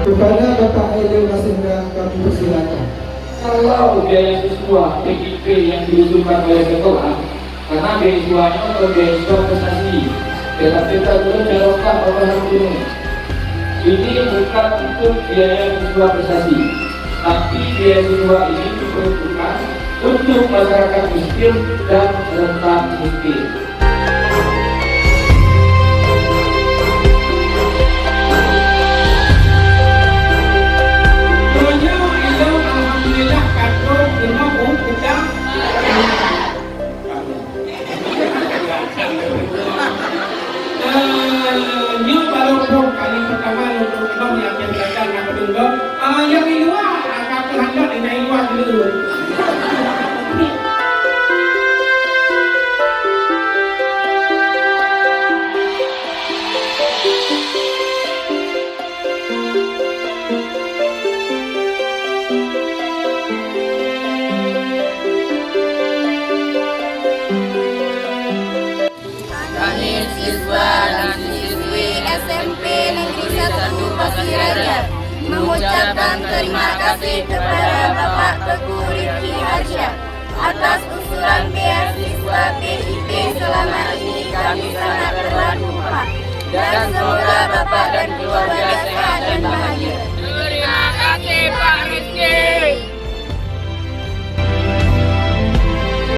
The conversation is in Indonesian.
Kepada Bapak Elio Masindra kami persilakan. Kalau biaya siswa PKP yang diusulkan oleh sekolah, karena beasiswanya atau beasiswa prestasi, tetapi kita belum dialogkan oleh hal ini. Ini bukan untuk biaya siswa prestasi, tapi biaya siswa ini diperuntukkan untuk masyarakat miskin dan rentan miskin. Yang di luar akan terhadap yang luar dulu. Kami siswa dan siswi SMP Negeri 1 Pasir Raja mengucapkan terima kasih kepada Bapak Teguh Rifki Hasyah atas usulan beasiswa PIP. Selama ini kami sangat bermanfaat dan semoga Bapak dan keluarga sehat dan bahagia.